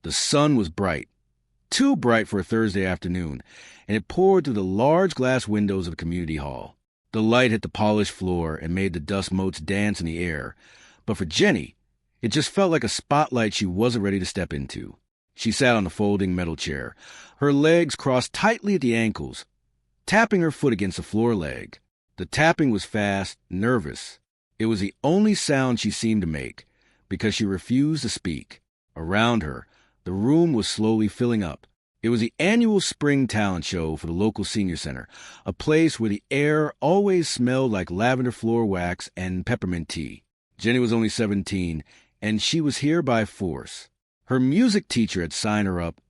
The sun was bright, too bright for a Thursday afternoon, and it poured through the large glass windows of the community hall. The light hit the polished floor and made the dust motes dance in the air. But for Jenny, it just felt like a spotlight she wasn't ready to step into. She sat on the folding metal chair, her legs crossed tightly at the ankles, tapping her foot against the floor leg. The tapping was fast, nervous. It was the only sound she seemed to make, because she refused to speak. Around her, the room was slowly filling up. It was the annual spring talent show for the local senior center, a place where the air always smelled like lavender floor wax and peppermint tea. Jenny was only 17, and she was here by force. Her music teacher had signed her up,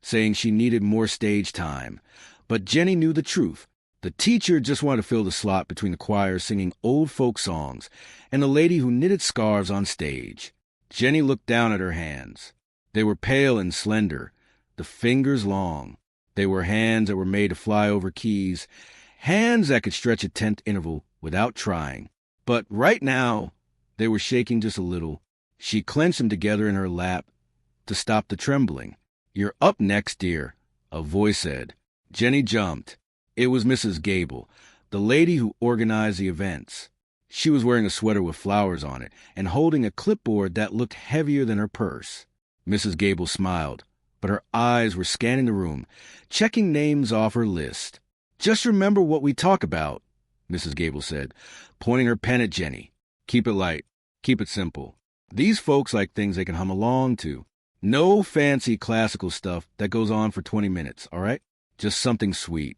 saying she needed more stage time. But Jenny knew the truth. The teacher just wanted to fill the slot between the choir singing old folk songs and the lady who knitted scarves on stage. Jenny looked down at her hands. They were pale and slender, the fingers long. They were hands that were made to fly over keys, hands that could stretch a tenth interval without trying. But right now, they were shaking just a little. She clenched them together in her lap to stop the trembling. "You're up next, dear," a voice said. Jenny jumped. It was Mrs. Gable, the lady who organized the events. She was wearing a sweater with flowers on it and holding a clipboard that looked heavier than her purse. Mrs. Gable smiled, but her eyes were scanning the room, checking names off her list. "Just remember what we talk about," Mrs. Gable said, pointing her pen at Jenny. "Keep it light. Keep it simple. These folks like things they can hum along to. No fancy classical stuff that goes on for 20 minutes, all right? Just something sweet."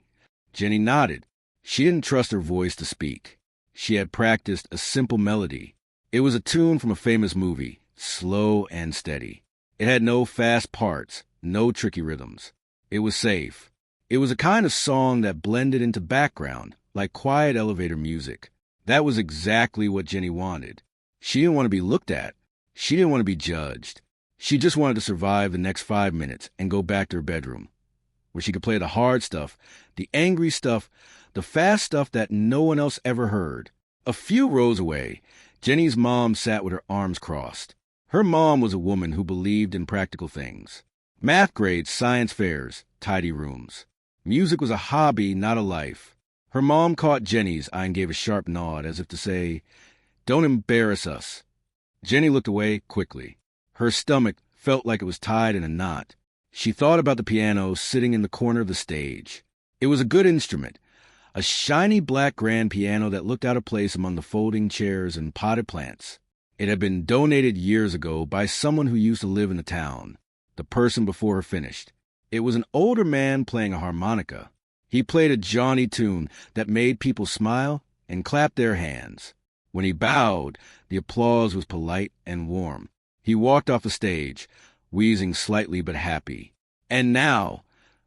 Jenny nodded. She didn't trust her voice to speak. She had practiced a simple melody. It was a tune from a famous movie, slow and steady. It had no fast parts, no tricky rhythms. It was safe. It was a kind of song that blended into background, like quiet elevator music. That was exactly what Jenny wanted. She didn't want to be looked at. She didn't want to be judged. She just wanted to survive the next 5 minutes and go back to her bedroom, where she could play the hard stuff, the angry stuff, the fast stuff that no one else ever heard. A few rows away, Jenny's mom sat with her arms crossed. Her mom was a woman who believed in practical things. Math grades, science fairs, tidy rooms. Music was a hobby, not a life. Her mom caught Jenny's eye and gave a sharp nod, as if to say, "Don't embarrass us." Jenny looked away quickly. Her stomach felt like it was tied in a knot. She thought about the piano sitting in the corner of the stage. It was a good instrument, a shiny black grand piano that looked out of place among the folding chairs and potted plants. It had been donated years ago by someone who used to live in the town. The person before her finished. It was an older man playing a harmonica. He played a jaunty tune that made people smile and clap their hands. When he bowed, the applause was polite and warm. He walked off the stage, wheezing slightly but happy. And now,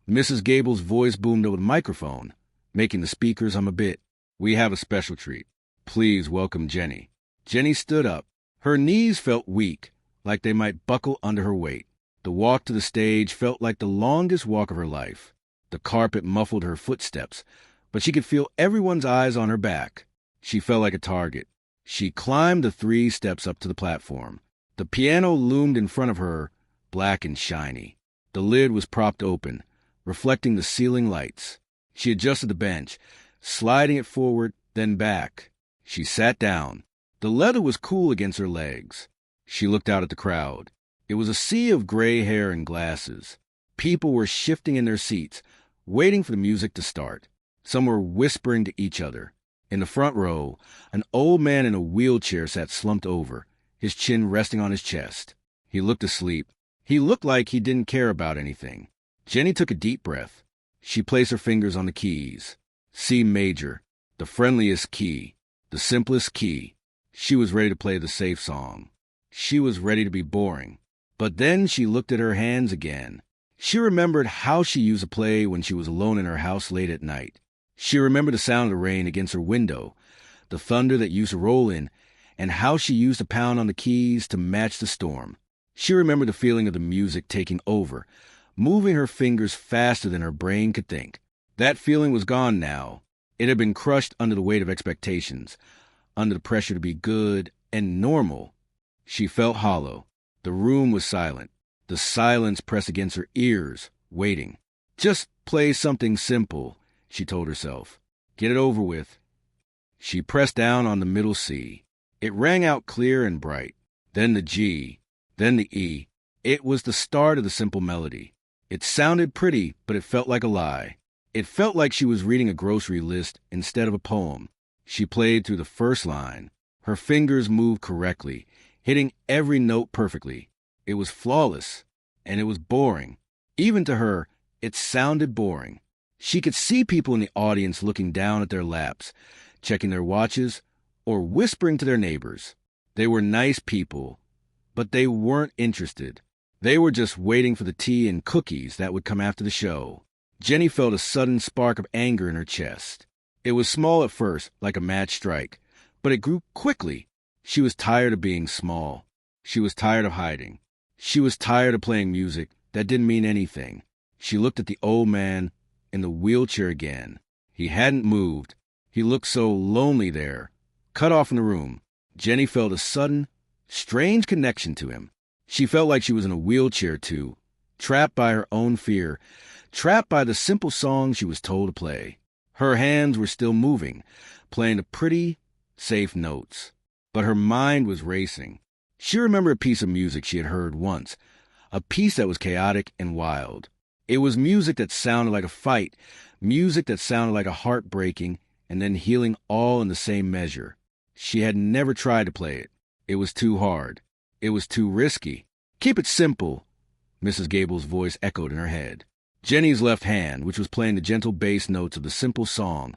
Mrs. Gable's voice boomed over the microphone, making the speakers hum a bit. "We have a special treat. Please welcome Jenny." Jenny stood up. Her knees felt weak, like they might buckle under her weight. The walk to the stage felt like the longest walk of her life. The carpet muffled her footsteps, but she could feel everyone's eyes on her back. She felt like a target. She climbed the 3 steps up to the platform. The piano loomed in front of her, black and shiny. The lid was propped open, reflecting the ceiling lights. She adjusted the bench, sliding it forward, then back. She sat down. The leather was cool against her legs. She looked out at the crowd. It was a sea of gray hair and glasses. People were shifting in their seats, waiting for the music to start. Some were whispering to each other. In the front row, an old man in a wheelchair sat slumped over, his chin resting on his chest. He looked asleep. He looked like he didn't care about anything. Jenny took a deep breath. She placed her fingers on the keys. C major, the friendliest key, the simplest key. She was ready to play the safe song. She was ready to be boring. But then she looked at her hands again. She remembered how she used to play when she was alone in her house late at night. She remembered the sound of the rain against her window, the thunder that used to roll in, and how she used to pound on the keys to match the storm. She remembered the feeling of the music taking over, moving her fingers faster than her brain could think. That feeling was gone now. It had been crushed under the weight of expectations, under the pressure to be good and normal. She felt hollow. The room was silent. The silence pressed against her ears, waiting. Just play something simple, she told herself. Get it over with. She pressed down on the middle C. It rang out clear and bright. Then the G. Then the E. It was the start of the simple melody. It sounded pretty, but it felt like a lie. It felt like she was reading a grocery list instead of a poem. She played through the first line. Her fingers moved correctly, hitting every note perfectly. It was flawless, and it was boring. Even to her, it sounded boring. She could see people in the audience looking down at their laps, checking their watches, or whispering to their neighbors. They were nice people, but they weren't interested. They were just waiting for the tea and cookies that would come after the show. Jenny felt a sudden spark of anger in her chest. It was small at first, like a mad strike, but it grew quickly. She was tired of being small. She was tired of hiding. She was tired of playing music that didn't mean anything. She looked at the old man in the wheelchair again. He hadn't moved. He looked so lonely there, cut off from the room. Jenny felt a sudden, strange connection to him. She felt like she was in a wheelchair too, trapped by her own fear, trapped by the simple song she was told to play. Her hands were still moving, playing the pretty, safe notes. But her mind was racing. She remembered a piece of music she had heard once, a piece that was chaotic and wild. It was music that sounded like a fight, music that sounded like a heart breaking and then healing all in the same measure. She had never tried to play it. It was too hard. It was too risky. Keep it simple, Mrs. Gable's voice echoed in her head. Jenny's left hand, which was playing the gentle bass notes of the simple song,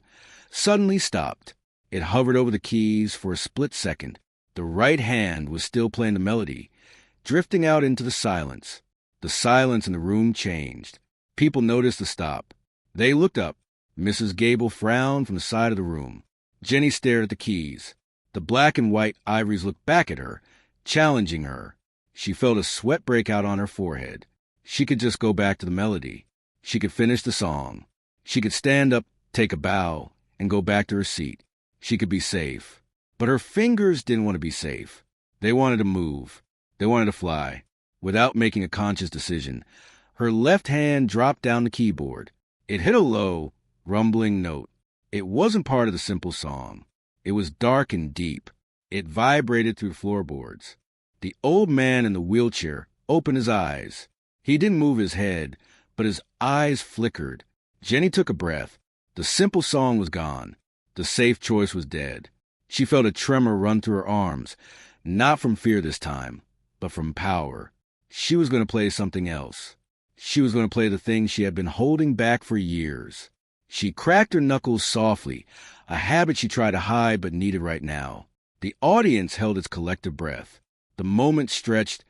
suddenly stopped. It hovered over the keys for a split second. The right hand was still playing the melody, drifting out into the silence. The silence in the room changed. People noticed the stop. They looked up. Mrs. Gable frowned from the side of the room. Jenny stared at the keys. The black and white ivories looked back at her, challenging her. She felt a sweat break out on her forehead. She could just go back to the melody. She could finish the song. She could stand up, take a bow, and go back to her seat. She could be safe. But her fingers didn't want to be safe. They wanted to move. They wanted to fly. Without making a conscious decision, her left hand dropped down the keyboard. It hit a low, rumbling note. It wasn't part of the simple song. It was dark and deep. It vibrated through the floorboards. The old man in the wheelchair opened his eyes. He didn't move his head, but his eyes flickered. Jenny took a breath. The simple song was gone. The safe choice was dead. She felt a tremor run through her arms, not from fear this time, but from power. She was going to play something else. She was going to play the thing she had been holding back for years. She cracked her knuckles softly, a habit she tried to hide but needed right now. The audience held its collective breath. The moment stretched,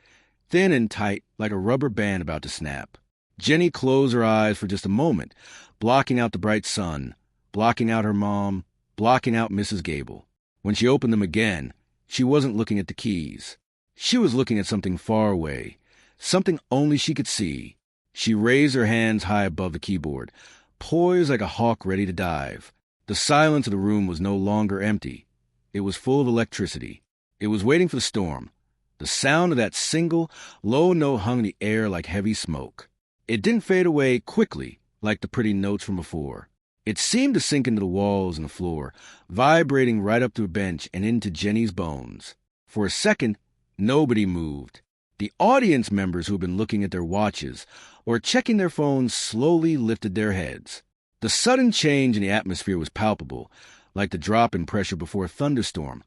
thin and tight, like a rubber band about to snap. Jenny closed her eyes for just a moment, blocking out the bright sun, blocking out her mom, blocking out Mrs. Gable. When she opened them again, she wasn't looking at the keys. She was looking at something far away, something only she could see. She raised her hands high above the keyboard, poised like a hawk ready to dive. The silence of the room was no longer empty. It was full of electricity. It was waiting for the storm. The sound of that single, low note hung in the air like heavy smoke. It didn't fade away quickly, like the pretty notes from before. It seemed to sink into the walls and the floor, vibrating right up to the bench and into Jenny's bones. For a second, nobody moved. The audience members who had been looking at their watches or checking their phones slowly lifted their heads. The sudden change in the atmosphere was palpable, like the drop in pressure before a thunderstorm.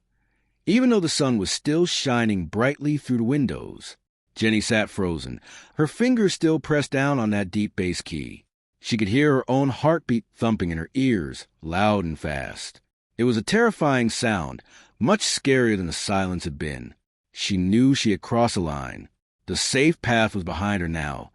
Even though the sun was still shining brightly through the windows, Jenny sat frozen, her fingers still pressed down on that deep bass key. She could hear her own heartbeat thumping in her ears, loud and fast. It was a terrifying sound, much scarier than the silence had been. She knew she had crossed a line. The safe path was behind her now,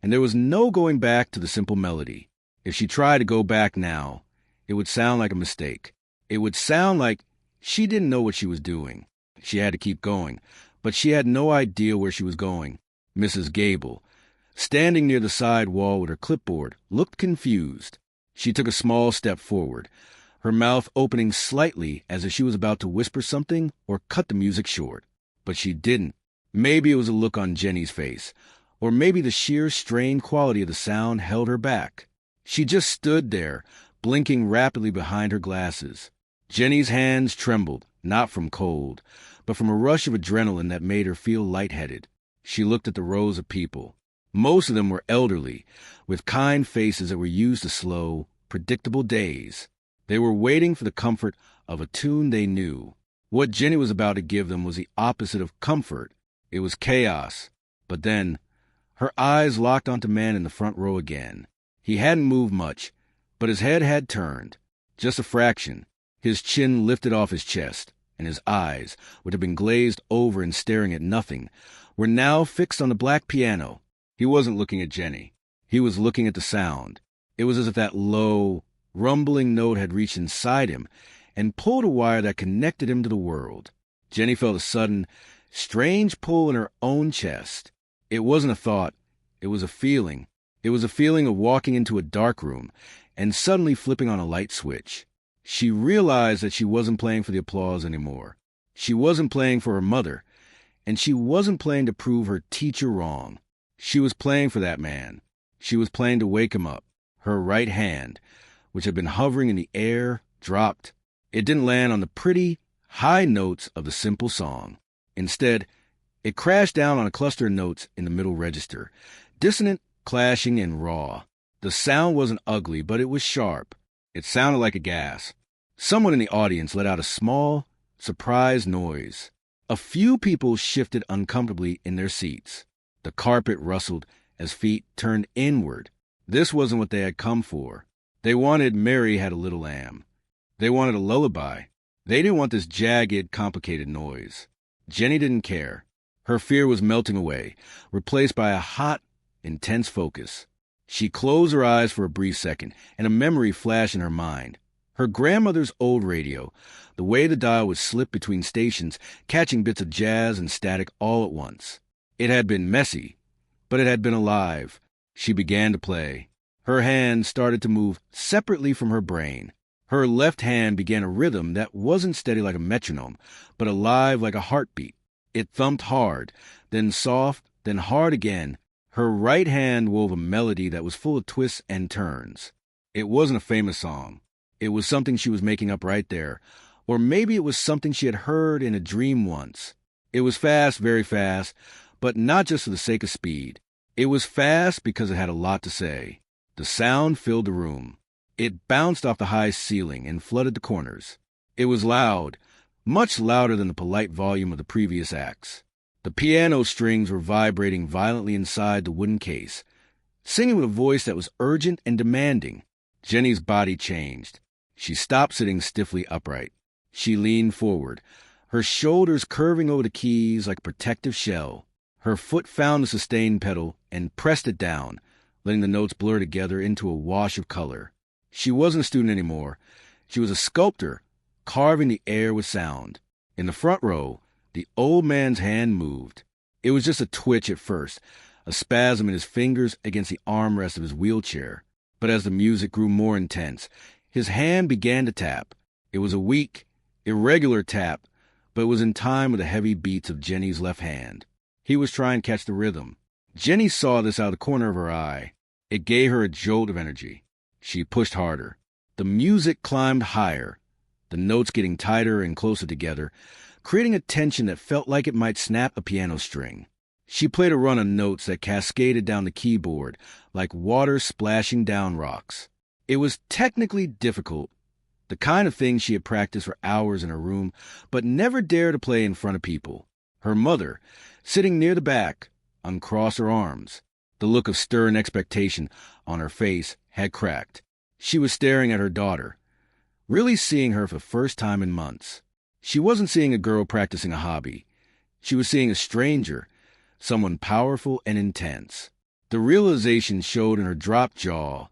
and there was no going back to the simple melody. If she tried to go back now, it would sound like a mistake. It would sound like she didn't know what she was doing. She had to keep going, but she had no idea where she was going. Mrs. Gable, standing near the side wall with her clipboard, looked confused. She took a small step forward, her mouth opening slightly as if she was about to whisper something or cut the music short. But she didn't. Maybe it was a look on Jenny's face, Or maybe the sheer strained quality of the sound held her back. She just stood there, blinking rapidly behind her glasses. Jenny's hands trembled, not from cold, but from a rush of adrenaline that made her feel lightheaded. She looked at the rows of people. Most of them were elderly, with kind faces that were used to slow, predictable days. They were waiting for the comfort of a tune they knew. What Jenny was about to give them was the opposite of comfort. It was chaos. But then, her eyes locked onto a man in the front row again. He hadn't moved much, but his head had turned. Just a fraction. His chin lifted off his chest, and his eyes, which had been glazed over and staring at nothing, were now fixed on the black piano. He wasn't looking at Jenny. He was looking at the sound. It was as if that low, rumbling note had reached inside him and pulled a wire that connected him to the world. Jenny felt a sudden, strange pull in her own chest. It wasn't a thought. It was a feeling. It was a feeling of walking into a dark room and suddenly flipping on a light switch. She realized that she wasn't playing for the applause anymore. She wasn't playing for her mother, and she wasn't playing to prove her teacher wrong. She was playing for that man. She was playing to wake him up. Her right hand, which had been hovering in the air, dropped. It didn't land on the pretty, high notes of the simple song. Instead, it crashed down on a cluster of notes in the middle register, dissonant, clashing, and raw. The sound wasn't ugly, but it was sharp. It sounded like a gas. Someone in the audience let out a small, surprised noise. A few people shifted uncomfortably in their seats. The carpet rustled as feet turned inward. This wasn't what they had come for. They wanted Mary Had a Little Lamb. They wanted a lullaby. They didn't want this jagged, complicated noise. Jenny didn't care. Her fear was melting away, replaced by a hot, intense focus. She closed her eyes for a brief second, and a memory flashed in her mind. Her grandmother's old radio, the way the dial would slip between stations, catching bits of jazz and static all at once. It had been messy, but it had been alive. She began to play. Her hands started to move separately from her brain. Her left hand began a rhythm that wasn't steady like a metronome, but alive like a heartbeat. It thumped hard, then soft, then hard again. Her right hand wove a melody that was full of twists and turns. It wasn't a famous song. It was something she was making up right there. Or maybe it was something she had heard in a dream once. It was fast, very fast, but not just for the sake of speed. It was fast because it had a lot to say. The sound filled the room. It bounced off the high ceiling and flooded the corners. It was loud, much louder than the polite volume of the previous acts. The piano strings were vibrating violently inside the wooden case, singing with a voice that was urgent and demanding. Jenny's body changed. She stopped sitting stiffly upright. She leaned forward, her shoulders curving over the keys like a protective shell. Her foot found the sustain pedal and pressed it down, letting the notes blur together into a wash of color. She wasn't a student anymore. She was a sculptor, carving the air with sound. In the front row, the old man's hand moved. It was just a twitch at first, a spasm in his fingers against the armrest of his wheelchair. But as the music grew more intense, his hand began to tap. It was a weak, irregular tap, but it was in time with the heavy beats of Jenny's left hand. He was trying to catch the rhythm. Jenny saw this out of the corner of her eye. It gave her a jolt of energy. She pushed harder. The music climbed higher, the notes getting tighter and closer together, creating a tension that felt like it might snap a piano string. She played a run of notes that cascaded down the keyboard like water splashing down rocks. It was technically difficult, the kind of thing she had practiced for hours in her room, but never dared to play in front of people. Her mother, sitting near the back, uncrossed her arms. The look of stern expectation on her face had cracked. She was staring at her daughter, really seeing her for the first time in months. She wasn't seeing a girl practicing a hobby. She was seeing a stranger, someone powerful and intense. The realization showed in her dropped jaw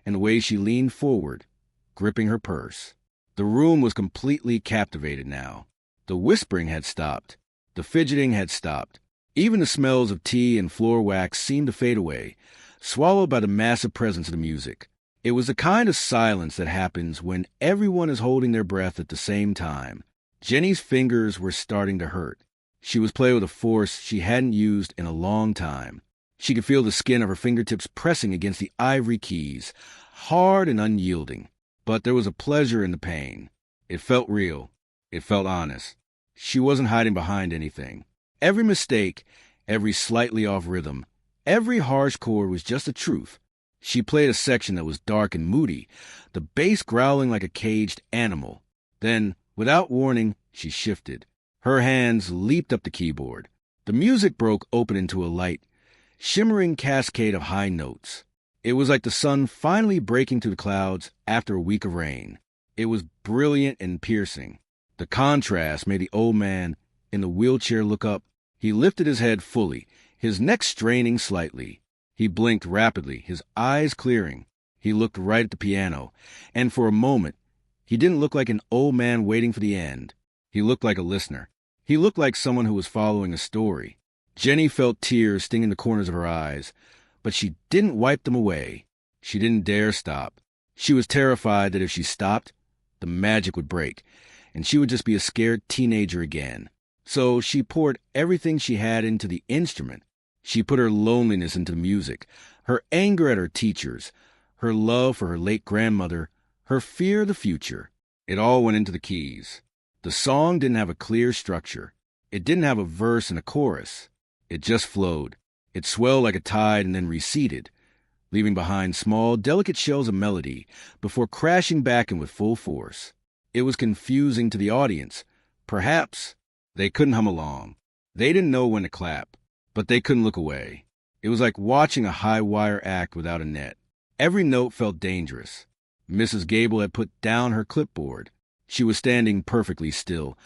and the way she leaned forward, gripping her purse. The room was completely captivated now. The whispering had stopped. The fidgeting had stopped. Even the smells of tea and floor wax seemed to fade away, swallowed by the massive presence of the music. It was the kind of silence that happens when everyone is holding their breath at the same time. Jenny's fingers were starting to hurt. She was playing with a force she hadn't used in a long time. She could feel the skin of her fingertips pressing against the ivory keys, hard and unyielding. But there was a pleasure in the pain. It felt real. It felt honest. She wasn't hiding behind anything. Every mistake, every slightly off rhythm, every harsh chord was just the truth. She played a section that was dark and moody, the bass growling like a caged animal. Then, without warning, she shifted. Her hands leaped up the keyboard. The music broke open into a light, shimmering cascade of high notes. It was like the sun finally breaking through the clouds after a week of rain. It was brilliant and piercing. The contrast made the old man in the wheelchair look up. He lifted his head fully, his neck straining slightly. He blinked rapidly, his eyes clearing. He looked right at the piano, and for a moment, he didn't look like an old man waiting for the end. He looked like a listener. He looked like someone who was following a story. Jenny felt tears stinging the corners of her eyes, but she didn't wipe them away. She didn't dare stop. She was terrified that if she stopped, the magic would break, and she would just be a scared teenager again. So she poured everything she had into the instrument. She put her loneliness into the music, her anger at her teachers, her love for her late grandmother, her fear of the future. It all went into the keys. The song didn't have a clear structure. It didn't have a verse and a chorus. It just flowed. It swelled like a tide and then receded, leaving behind small, delicate shells of melody before crashing back in with full force. It was confusing to the audience. Perhaps they couldn't hum along. They didn't know when to clap, but they couldn't look away. It was like watching a high-wire act without a net. Every note felt dangerous. Mrs. Gable had put down her clipboard. She was standing perfectly still,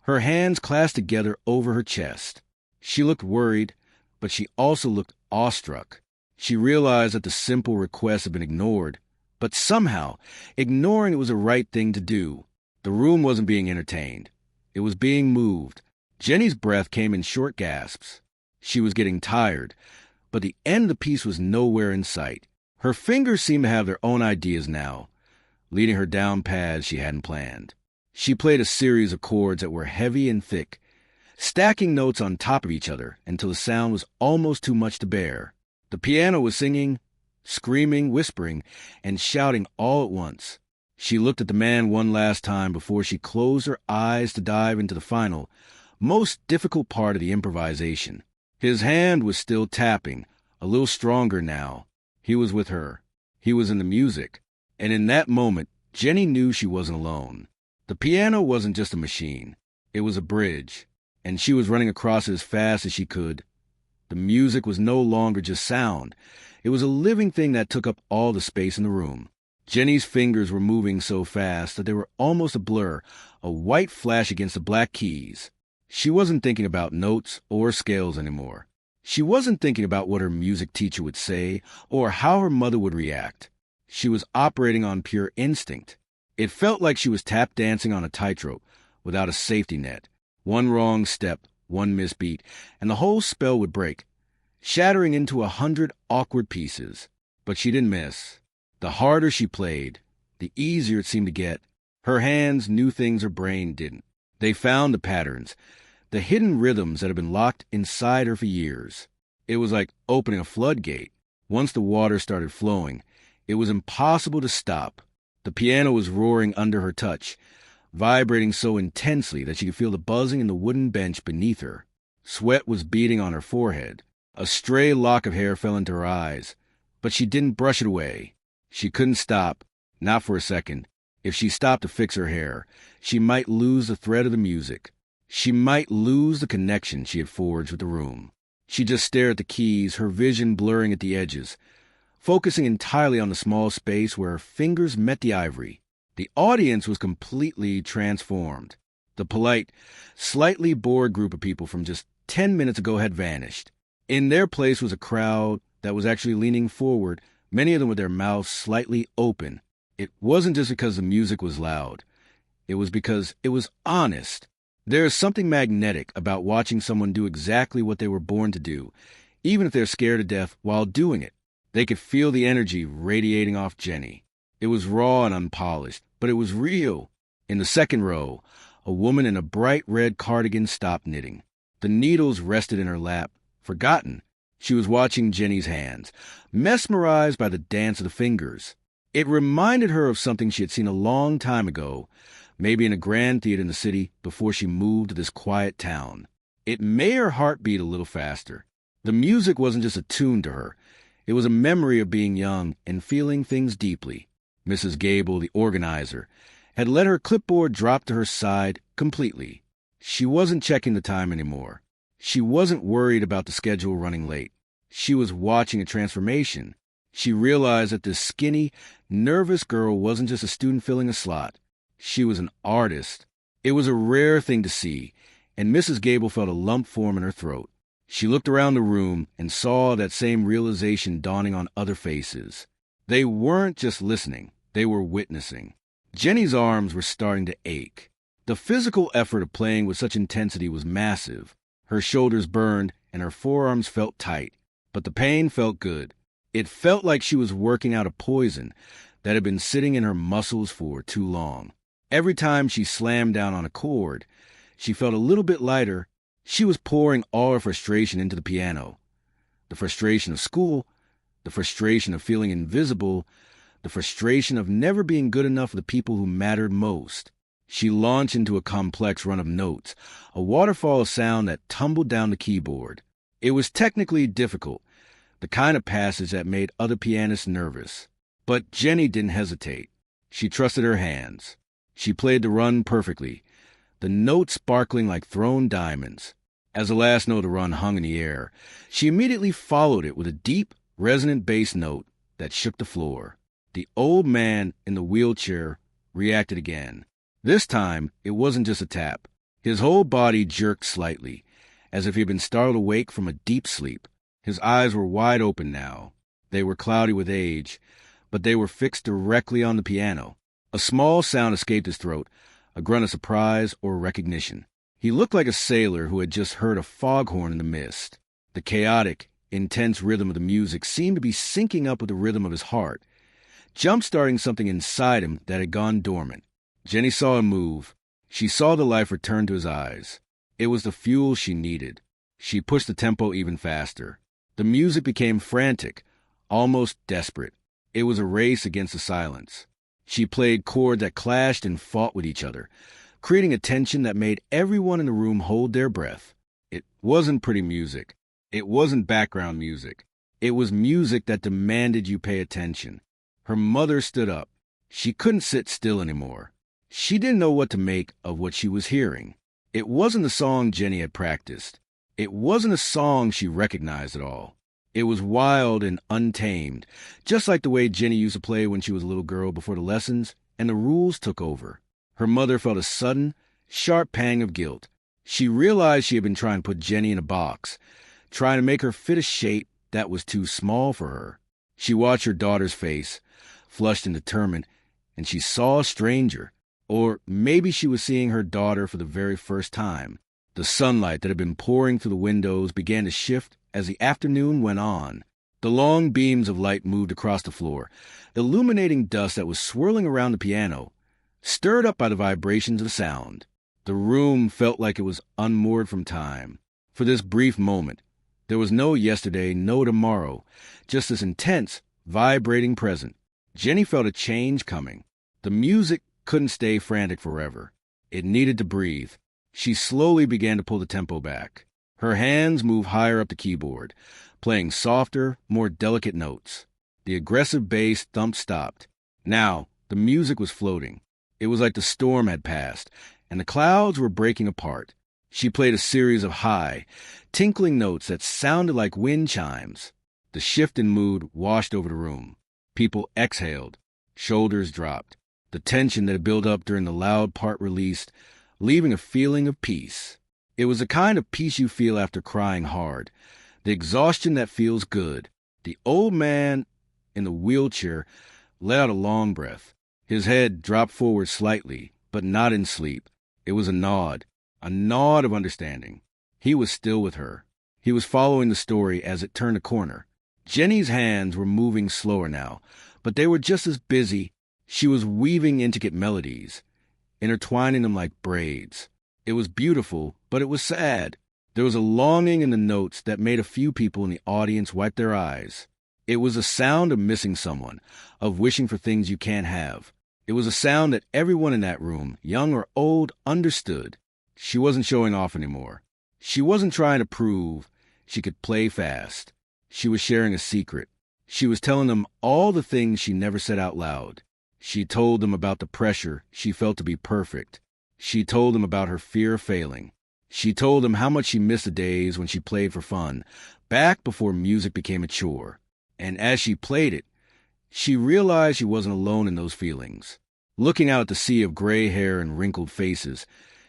her hands clasped together over her chest. She looked worried, but she also looked awestruck. She realized that the simple request had been ignored, but somehow, ignoring it was the right thing to do. The room wasn't being entertained. It was being moved. Jenny's breath came in short gasps. She was getting tired, but the end of the piece was nowhere in sight. Her fingers seemed to have their own ideas now, leading her down paths she hadn't planned. She played a series of chords that were heavy and thick, stacking notes on top of each other until the sound was almost too much to bear. The piano was singing, screaming, whispering, and shouting all at once. She looked at the man one last time before she closed her eyes to dive into the final, most difficult part of the improvisation. His hand was still tapping, a little stronger now. He was with her. He was in the music. And in that moment, Jenny knew she wasn't alone. The piano wasn't just a machine. It was a bridge, and she was running across it as fast as she could. The music was no longer just sound. It was a living thing that took up all the space in the room. Jenny's fingers were moving so fast that they were almost a blur, a white flash against the black keys. She wasn't thinking about notes or scales anymore. She wasn't thinking about what her music teacher would say or how her mother would react. She was operating on pure instinct. It felt like she was tap dancing on a tightrope without a safety net. One wrong step, one misbeat, and the whole spell would break, shattering into 100 awkward pieces. But she didn't miss. The harder she played, the easier it seemed to get. Her hands knew things her brain didn't. They found the patterns, the hidden rhythms that had been locked inside her for years. It was like opening a floodgate. Once the water started flowing, it was impossible to stop. The piano was roaring under her touch, vibrating so intensely that she could feel the buzzing in the wooden bench beneath her. Sweat was beading on her forehead. A stray lock of hair fell into her eyes, but she didn't brush it away. She couldn't stop, not for a second. If she stopped to fix her hair, she might lose the thread of the music. She might lose the connection she had forged with the room. She just stared at the keys, her vision blurring at the edges, focusing entirely on the small space where her fingers met the ivory. The audience was completely transformed. The polite, slightly bored group of people from just 10 minutes ago had vanished. In their place was a crowd that was actually leaning forward, many of them with their mouths slightly open. It wasn't just because the music was loud. It was because it was honest. There is something magnetic about watching someone do exactly what they were born to do, even if they're scared to death while doing it. They could feel the energy radiating off Jenny. It was raw and unpolished, but it was real. In the second row, a woman in a bright red cardigan stopped knitting. The needles rested in her lap, forgotten. She was watching Jenny's hands, mesmerized by the dance of the fingers. It reminded her of something she had seen a long time ago, maybe in a grand theater in the city before she moved to this quiet town. It made her heart beat a little faster. The music wasn't just a tune to her. It was a memory of being young and feeling things deeply. Mrs. Gable, the organizer, had let her clipboard drop to her side completely. She wasn't checking the time anymore. She wasn't worried about the schedule running late. She was watching a transformation. She realized that this skinny, nervous girl wasn't just a student filling a slot. She was an artist. It was a rare thing to see, and Mrs. Gable felt a lump form in her throat. She looked around the room and saw that same realization dawning on other faces. They weren't just listening, they were witnessing. Jenny's arms were starting to ache. The physical effort of playing with such intensity was massive. Her shoulders burned and her forearms felt tight, but the pain felt good. It felt like she was working out a poison that had been sitting in her muscles for too long. Every time she slammed down on a chord, she felt a little bit lighter. She was pouring all her frustration into the piano. The frustration of school, the frustration of feeling invisible, the frustration of never being good enough for the people who mattered most. She launched into a complex run of notes, a waterfall of sound that tumbled down the keyboard. It was technically difficult, the kind of passage that made other pianists nervous. But Jenny didn't hesitate. She trusted her hands. She played the run perfectly, the notes sparkling like thrown diamonds. As the last note of the run hung in the air, she immediately followed it with a deep, resonant bass note that shook the floor. The old man in the wheelchair reacted again. This time, it wasn't just a tap. His whole body jerked slightly, as if he had been startled awake from a deep sleep. His eyes were wide open now. They were cloudy with age, but they were fixed directly on the piano. A small sound escaped his throat, a grunt of surprise or recognition. He looked like a sailor who had just heard a foghorn in the mist. The chaotic, intense rhythm of the music seemed to be syncing up with the rhythm of his heart, jump-starting something inside him that had gone dormant. Jenny saw him move. She saw the life return to his eyes. It was the fuel she needed. She pushed the tempo even faster. The music became frantic, almost desperate. It was a race against the silence. She played chords that clashed and fought with each other, creating a tension that made everyone in the room hold their breath. It wasn't pretty music. It wasn't background music. It was music that demanded you pay attention. Her mother stood up. She couldn't sit still anymore. She didn't know what to make of what she was hearing. It wasn't the song Jenny had practiced. It wasn't a song she recognized at all. It was wild and untamed, just like the way Jenny used to play when she was a little girl before the lessons and the rules took over. Her mother felt a sudden, sharp pang of guilt. She realized she had been trying to put Jenny in a box, trying to make her fit a shape that was too small for her. She watched her daughter's face, flushed and determined, and she saw a stranger. Or maybe she was seeing her daughter for the very first time. The sunlight that had been pouring through the windows began to shift as the afternoon went on. The long beams of light moved across the floor, illuminating dust that was swirling around the piano, stirred up by the vibrations of the sound. The room felt like it was unmoored from time. For this brief moment, there was no yesterday, no tomorrow, just this intense, vibrating present. Jenny felt a change coming. The music couldn't stay frantic forever. It needed to breathe. She slowly began to pull the tempo back. Her hands moved higher up the keyboard, playing softer, more delicate notes. The aggressive bass thump stopped. Now, the music was floating. It was like the storm had passed, and the clouds were breaking apart. She played a series of high, tinkling notes that sounded like wind chimes. The shift in mood washed over the room. People exhaled. Shoulders dropped. The tension that had built up during the loud part released, leaving a feeling of peace. It was the kind of peace you feel after crying hard, the exhaustion that feels good. The old man in the wheelchair let out a long breath. His head dropped forward slightly, but not in sleep. It was a nod of understanding. He was still with her. He was following the story as it turned a corner. Jenny's hands were moving slower now, but they were just as busy. She was weaving intricate melodies, intertwining them like braids. It was beautiful, but it was sad. There was a longing in the notes that made a few people in the audience wipe their eyes. It was a sound of missing someone, of wishing for things you can't have. It was a sound that everyone in that room, young or old, understood. She wasn't showing off anymore. She wasn't trying to prove she could play fast. She was sharing a secret. She was telling them all the things she never said out loud. She told them about the pressure she felt to be perfect. She told them about her fear of failing. She told them how much she missed the days when she played for fun, back before music became a chore. And as she played it, she realized she wasn't alone in those feelings. Looking out at the sea of gray hair and wrinkled faces,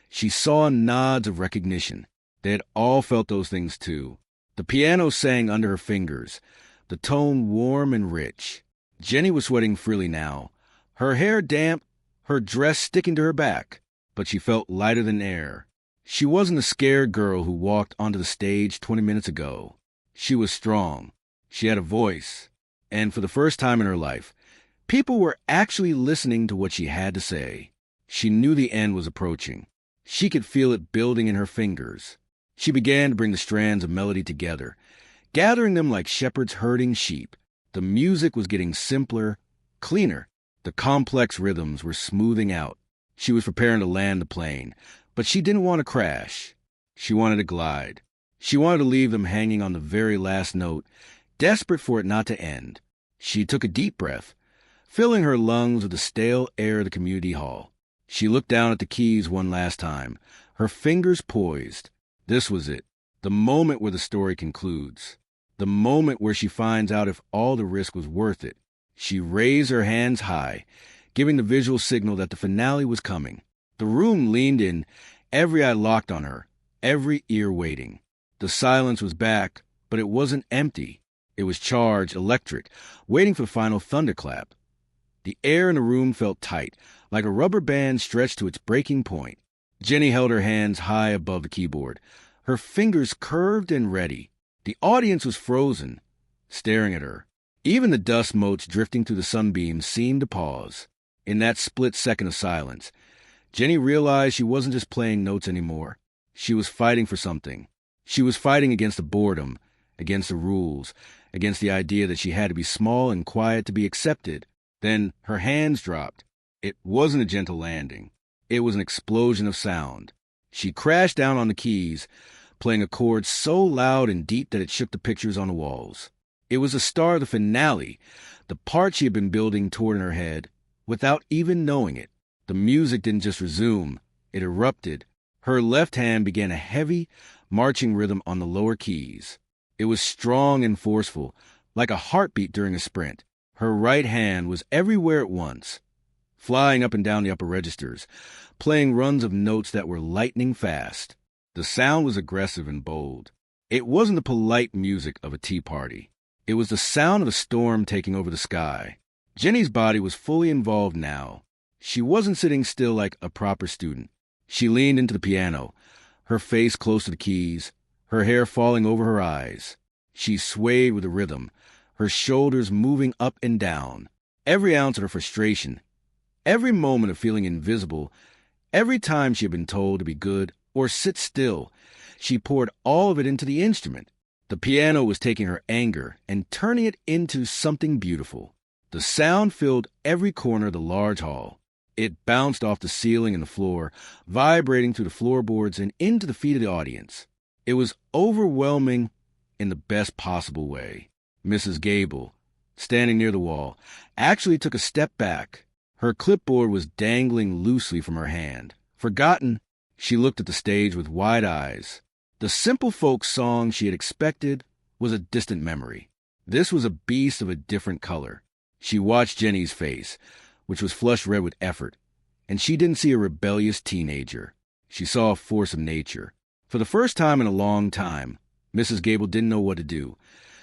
she saw nods of recognition. They had all felt those things too. The piano sang under her fingers, the tone warm and rich. Jenny was sweating freely now, her hair damp, her dress sticking to her back, but she felt lighter than air. She wasn't the scared girl who walked onto the stage 20 minutes ago. She was strong. She had a voice. And for the first time in her life, people were actually listening to what she had to say. She knew the end was approaching. She could feel it building in her fingers. She began to bring the strands of melody together, gathering them like shepherds herding sheep. The music was getting simpler, cleaner. The complex rhythms were smoothing out. She was preparing to land the plane, but she didn't want to crash. She wanted to glide. She wanted to leave them hanging on the very last note, desperate for it not to end. She took a deep breath, filling her lungs with the stale air of the community hall. She looked down at the keys one last time, her fingers poised. This was it, the moment where the story concludes, the moment where she finds out if all the risk was worth it. She raised her hands high, giving the visual signal that the finale was coming. The room leaned in, every eye locked on her, every ear waiting. The silence was back, but it wasn't empty. It was charged, electric, waiting for the final thunderclap. The air in the room felt tight, like a rubber band stretched to its breaking point. Jenny held her hands high above the keyboard, her fingers curved and ready. The audience was frozen, staring at her. Even the dust motes drifting through the sunbeams seemed to pause. In that split second of silence, Jenny realized she wasn't just playing notes anymore. She was fighting for something. She was fighting against the boredom, against the rules, against the idea that she had to be small and quiet to be accepted. Then her hands dropped. It wasn't a gentle landing. It was an explosion of sound. She crashed down on the keys, playing a chord so loud and deep that it shook the pictures on the walls. It was the start of the finale, the part she had been building toward in her head, without even knowing it. The music didn't just resume, it erupted. Her left hand began a heavy, marching rhythm on the lower keys. It was strong and forceful, like a heartbeat during a sprint. Her right hand was everywhere at once, flying up and down the upper registers, playing runs of notes that were lightning fast. The sound was aggressive and bold. It wasn't the polite music of a tea party. It was the sound of a storm taking over the sky. Jenny's body was fully involved now. She wasn't sitting still like a proper student. She leaned into the piano, her face close to the keys, her hair falling over her eyes. She swayed with the rhythm, her shoulders moving up and down. Every ounce of her frustration, every moment of feeling invisible, every time she had been told to be good or sit still, she poured all of it into the instrument. The piano was taking her anger and turning it into something beautiful. The sound filled every corner of the large hall. It bounced off the ceiling and the floor, vibrating through the floorboards and into the feet of the audience. It was overwhelming in the best possible way. Mrs. Gable, standing near the wall, actually took a step back. Her clipboard was dangling loosely from her hand. Forgotten, she looked at the stage with wide eyes. The simple folk song she had expected was a distant memory. This was a beast of a different color. She watched Jenny's face, which was flushed red with effort, and she didn't see a rebellious teenager. She saw a force of nature. For the first time in a long time, Mrs. Gable didn't know what to do,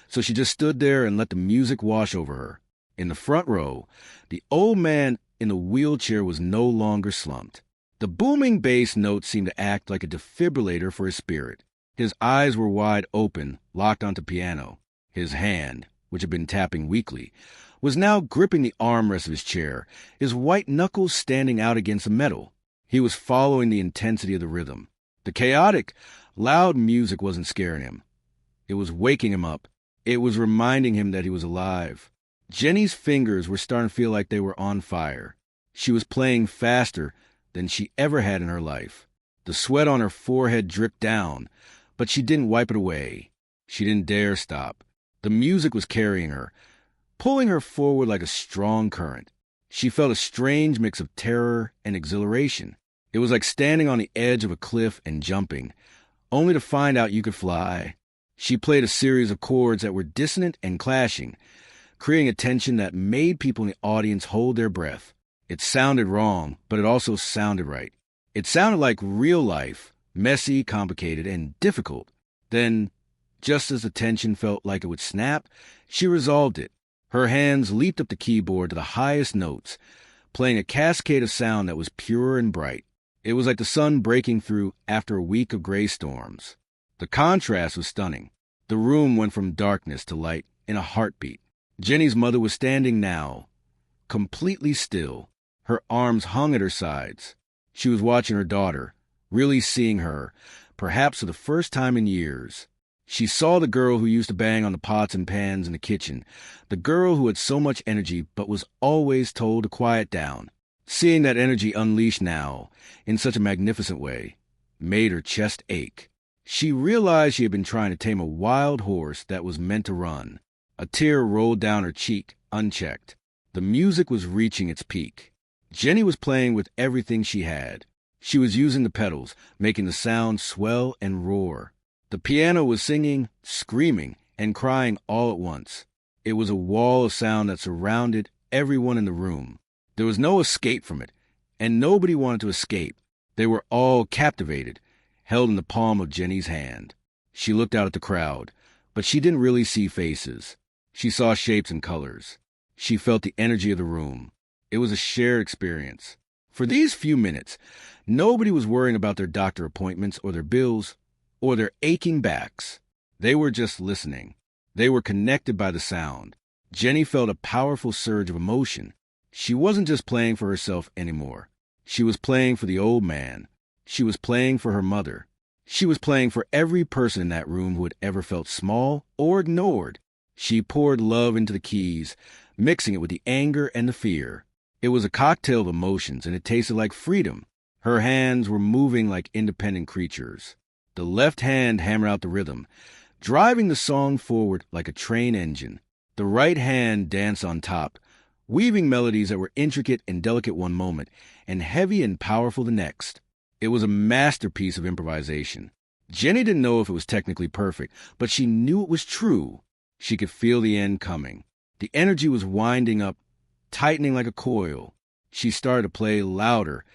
so she just stood there and let the music wash over her. In the front row, the old man in the wheelchair was no longer slumped. The booming bass notes seemed to act like a defibrillator for his spirit. His eyes were wide open, locked onto piano. His hand, which had been tapping weakly, was now gripping the armrest of his chair, his white knuckles standing out against the metal. He was following the intensity of the rhythm. The chaotic, Loud music wasn't scaring him. It was waking him up. It was reminding him that he was alive. Jenny's fingers were starting to feel like they were on fire. She was playing faster than she ever had in her life. The sweat on her forehead dripped down, but she didn't wipe it away. She didn't dare stop. The music was carrying her, pulling her forward like a strong current. She felt a strange mix of terror and exhilaration. It was like standing on the edge of a cliff and jumping, only to find out you could fly. She played a series of chords that were dissonant and clashing, creating a tension that made people in the audience hold their breath. It sounded wrong, but it also sounded right. It sounded like real life, messy, complicated, and difficult. Then, just as the tension felt like it would snap, she resolved it. Her hands leaped up the keyboard to the highest notes, playing a cascade of sound that was pure and bright. It was like the sun breaking through after a week of gray storms. The contrast was stunning. The room went from darkness to light in a heartbeat. Jenny's mother was standing now, completely still. Her arms hung at her sides. She was watching her daughter, really seeing her, perhaps for the first time in years. She saw the girl who used to bang on the pots and pans in the kitchen, the girl who had so much energy but was always told to quiet down. Seeing that energy unleashed now, in such a magnificent way, made her chest ache. She realized she had been trying to tame a wild horse that was meant to run. A tear rolled down her cheek, unchecked. The music was reaching its peak. Jenny was playing with everything she had. She was using the pedals, making the sound swell and roar. The piano was singing, screaming, and crying all at once. It was a wall of sound that surrounded everyone in the room. There was no escape from it, and nobody wanted to escape. They were all captivated, held in the palm of Jenny's hand. She looked out at the crowd, but she didn't really see faces. She saw shapes and colors. She felt the energy of the room. It was a shared experience. For these few minutes, nobody was worrying about their doctor appointments or their bills or their aching backs. They were just listening. They were connected by the sound. Jenny felt a powerful surge of emotion. She wasn't just playing for herself anymore. She was playing for the old man. She was playing for her mother. She was playing for every person in that room who had ever felt small or ignored. She poured love into the keys, mixing it with the anger and the fear. It was a cocktail of emotions, and it tasted like freedom. Her hands were moving like independent creatures. The left hand hammered out the rhythm, driving the song forward like a train engine. The right hand danced on top, weaving melodies that were intricate and delicate one moment, and heavy and powerful the next. It was a masterpiece of improvisation. Jenny didn't know if it was technically perfect, but she knew it was true. She could feel the end coming. The energy was winding up, tightening like a coil. She started to play louder,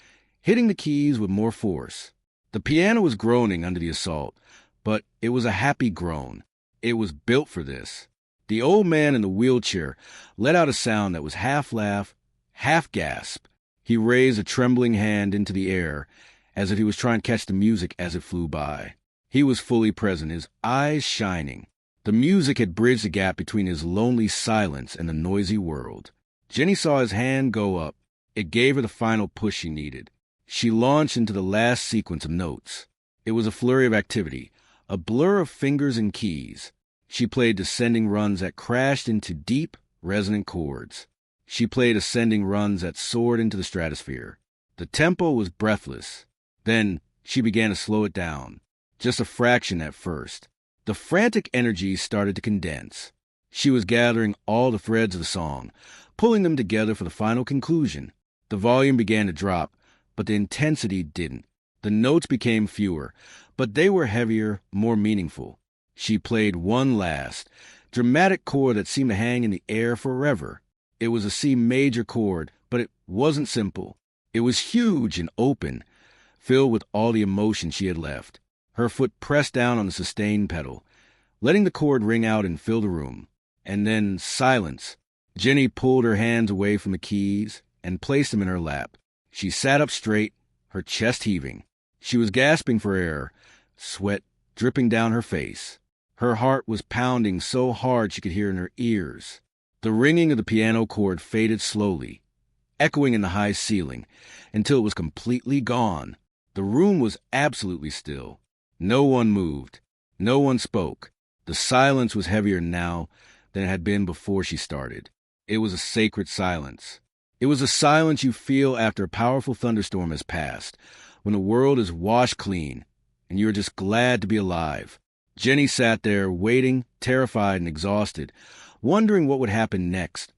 hitting the keys with more force. The piano was groaning under the assault, but it was a happy groan. It was built for this. The old man in the wheelchair let out a sound that was half laugh, half gasp. He raised a trembling hand into the air, as if he was trying to catch the music as it flew by. He was fully present, his eyes shining. The music had bridged the gap between his lonely silence and the noisy world. Jenny saw his hand go up. It gave her the final push she needed. She launched into the last sequence of notes. It was a flurry of activity, a blur of fingers and keys. She played descending runs that crashed into deep, resonant chords. She played ascending runs that soared into the stratosphere. The tempo was breathless. Then she began to slow it down, just a fraction at first. The frantic energy started to condense. She was gathering all the threads of the song, pulling them together for the final conclusion. The volume began to drop, but the intensity didn't. The notes became fewer, but they were heavier, more meaningful. She played one last, dramatic chord that seemed to hang in the air forever. It was a C major chord, but it wasn't simple. It was huge and open, filled with all the emotion she had left. Her foot pressed down on the sustain pedal, letting the chord ring out and fill the room. And then silence. Jenny pulled her hands away from the keys and placed them in her lap. She sat up straight, her chest heaving. She was gasping for air, sweat dripping down her face. Her heart was pounding so hard she could hear in her ears. The ringing of the piano chord faded slowly, echoing in the high ceiling, until it was completely gone. The room was absolutely still. No one moved. No one spoke. The silence was heavier now than it had been before she started. It was a sacred silence. It was a silence you feel after a powerful thunderstorm has passed, when the world is washed clean, and you are just glad to be alive. Jenny sat there, waiting, terrified and exhausted, wondering what would happen next.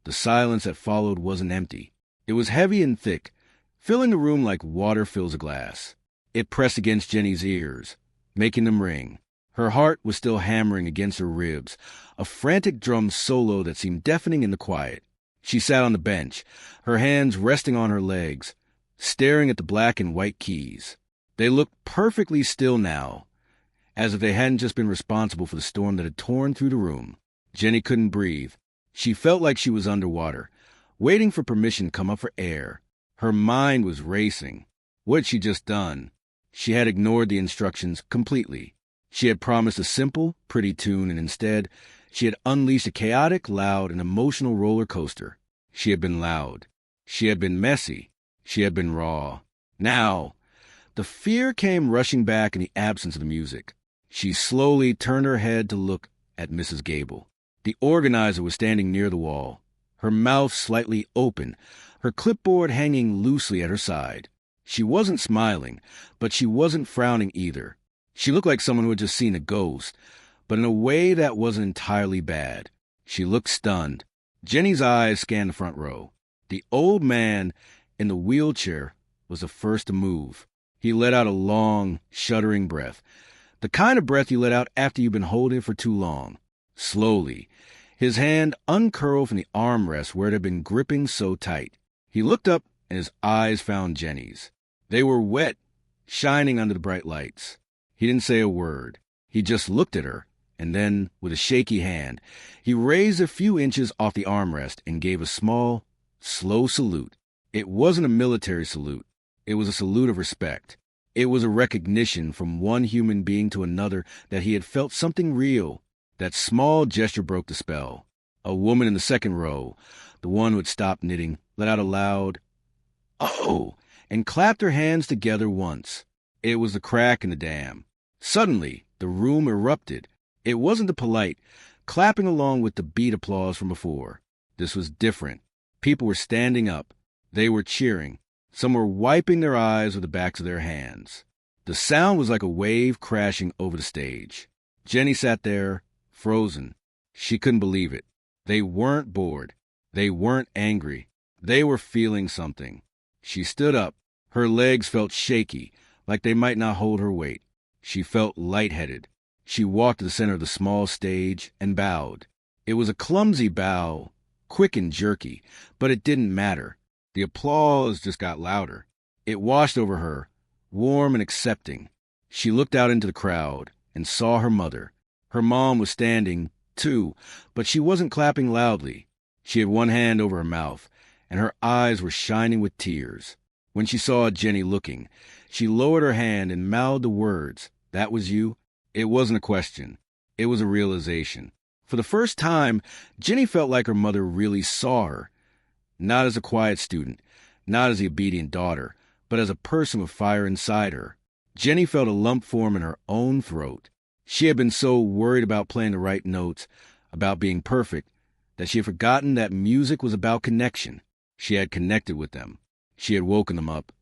The silence that followed wasn't empty. It was heavy and thick, filling the room like water fills a glass. It pressed against Jenny's ears, making them ring. Her heart was still hammering against her ribs, a frantic drum solo that seemed deafening in the quiet. She sat on the bench, her hands resting on her legs, staring at the black and white keys. They looked perfectly still now, as if they hadn't just been responsible for the storm that had torn through the room. Jenny couldn't breathe. She felt like she was underwater, waiting for permission to come up for air. Her mind was racing. What had she just done? She had ignored the instructions completely. She had promised a simple, pretty tune, and instead, she had unleashed a chaotic, loud, and emotional roller coaster. She had been loud. She had been messy. She had been raw. Now, the fear came rushing back in the absence of the music. She slowly turned her head to look at Mrs. Gable. The organizer was standing near the wall, her mouth slightly open, her clipboard hanging loosely at her side. She wasn't smiling, but she wasn't frowning either. She looked like someone who had just seen a ghost, but in a way that wasn't entirely bad. She looked stunned. Jenny's eyes scanned the front row. The old man in the wheelchair was the first to move. He let out a long, shuddering breath, the kind of breath you let out after you've been holding it for too long. Slowly, his hand uncurled from the armrest where it had been gripping so tight. He looked up, and his eyes found Jenny's. They were wet, shining under the bright lights. He didn't say a word. He just looked at her, and then, with a shaky hand, he raised a few inches off the armrest and gave a small, slow salute. It wasn't a military salute. It was a salute of respect. It was a recognition from one human being to another that he had felt something real. That small gesture broke the spell. A woman in the second row, the one who had stopped knitting, let out a loud, "Oh!" and clapped her hands together once. It was the crack in the dam. Suddenly, the room erupted. It wasn't the polite, clapping along with the beat applause from before. This was different. People were standing up. They were cheering. Some were wiping their eyes with the backs of their hands. The sound was like a wave crashing over the stage. Jenny sat there, frozen. She couldn't believe it. They weren't bored. They weren't angry. They were feeling something. She stood up. Her legs felt shaky, like they might not hold her weight. She felt lightheaded. She walked to the center of the small stage and bowed. It was a clumsy bow, quick and jerky, but it didn't matter. The applause just got louder. It washed over her, warm and accepting. She looked out into the crowd and saw her mother. Her mom was standing, too, but she wasn't clapping loudly. She had one hand over her mouth, and her eyes were shining with tears. When she saw Jenny looking, she lowered her hand and mouthed the words, "That was you?" It wasn't a question. It was a realization. For the first time, Jenny felt like her mother really saw her. Not as a quiet student, not as the obedient daughter, but as a person with fire inside her. Jenny felt a lump form in her own throat. She had been so worried about playing the right notes, about being perfect, that she had forgotten that music was about connection. She had connected with them. She had woken them up.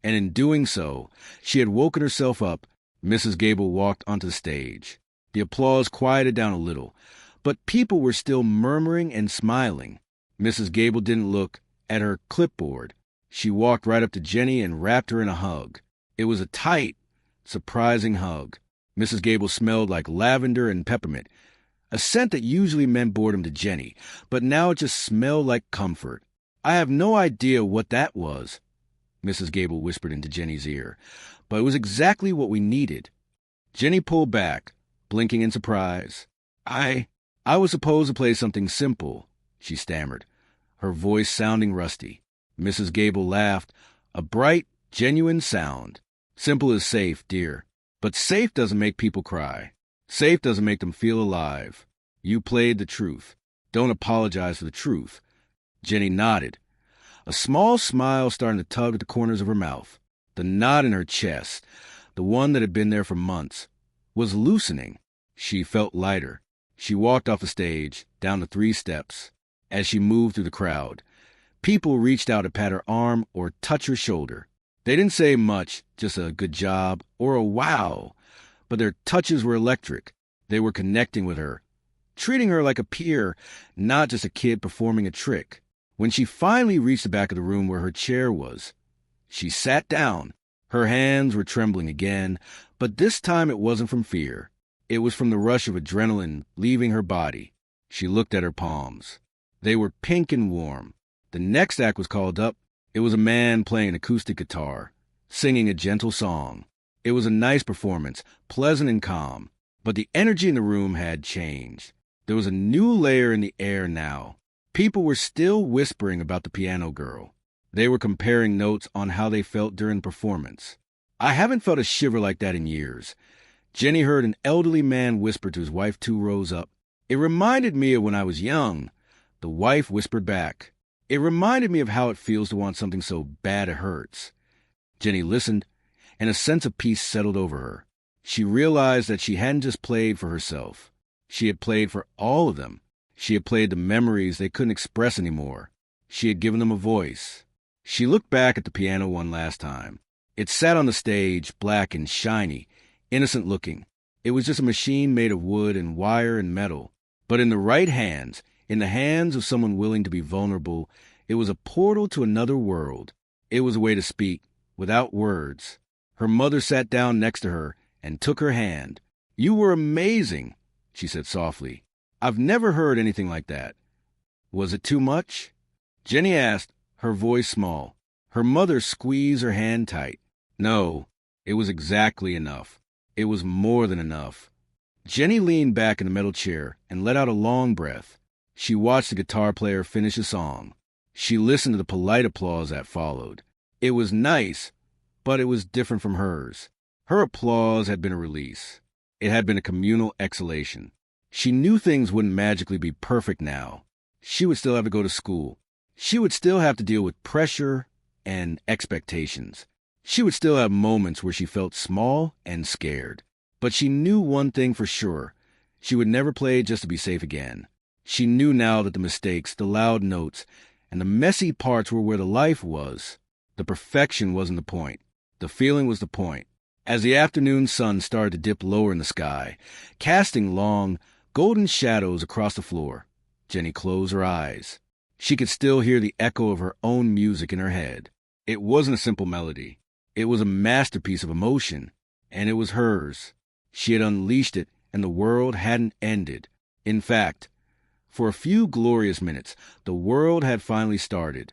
And in doing so, she had woken herself up. Mrs. Gable walked onto the stage. The applause quieted down a little, but people were still murmuring and smiling. Mrs. Gable didn't look at her clipboard. She walked right up to Jenny and wrapped her in a hug. It was a tight, surprising hug. Mrs. Gable smelled like lavender and peppermint, a scent that usually meant boredom to Jenny, but now it just smelled like comfort. "I have no idea what that was," Mrs. Gable whispered into Jenny's ear, "but it was exactly what we needed." Jenny pulled back, blinking in surprise. I was supposed to play something simple," she stammered, her voice sounding rusty. Mrs. Gable laughed, a bright, genuine sound. "Simple is safe, dear. But safe doesn't make people cry. Safe doesn't make them feel alive. You played the truth. Don't apologize for the truth." Jenny nodded, a small smile starting to tug at the corners of her mouth. The knot in her chest, the one that had been there for months, was loosening. She felt lighter. She walked off the stage, down the 3 steps. As she moved through the crowd, people reached out to pat her arm or touch her shoulder. They didn't say much, just a good job or a wow, but their touches were electric. They were connecting with her, treating her like a peer, not just a kid performing a trick. When she finally reached the back of the room where her chair was, she sat down. Her hands were trembling again, but this time it wasn't from fear. It was from the rush of adrenaline leaving her body. She looked at her palms. They were pink and warm. The next act was called up. It was a man playing an acoustic guitar, singing a gentle song. It was a nice performance, pleasant and calm, but the energy in the room had changed. There was a new layer in the air now. People were still whispering about the piano girl. They were comparing notes on how they felt during the performance. I haven't felt a shiver like that in years. Jenny heard an elderly man whisper to his wife 2 rows up. It reminded me of when I was young. The wife whispered back. It reminded me of how it feels to want something so bad it hurts. Jenny listened, and a sense of peace settled over her. She realized that she hadn't just played for herself. She had played for all of them. She had played the memories they couldn't express anymore. She had given them a voice. She looked back at the piano one last time. It sat on the stage, black and shiny, innocent looking. It was just a machine made of wood and wire and metal. But in the right hands, in the hands of someone willing to be vulnerable, it was a portal to another world. It was a way to speak, without words. Her mother sat down next to her and took her hand. "You were amazing," she said softly. "I've never heard anything like that." "Was it too much?" Jenny asked, her voice small. Her mother squeezed her hand tight. No, it was exactly enough. It was more than enough. Jenny leaned back in the metal chair and let out a long breath. She watched the guitar player finish a song. She listened to the polite applause that followed. It was nice, but it was different from hers. Her applause had been a release. It had been a communal exhalation. She knew things wouldn't magically be perfect now. She would still have to go to school. She would still have to deal with pressure and expectations. She would still have moments where she felt small and scared. But she knew one thing for sure. She would never play just to be safe again. She knew now that the mistakes, the loud notes, and the messy parts were where the life was. The perfection wasn't the point. The feeling was the point. As the afternoon sun started to dip lower in the sky, casting long, golden shadows across the floor, Jenny closed her eyes. She could still hear the echo of her own music in her head. It wasn't a simple melody. It was a masterpiece of emotion, and it was hers. She had unleashed it, and the world hadn't ended. In fact, for a few glorious minutes, the world had finally started.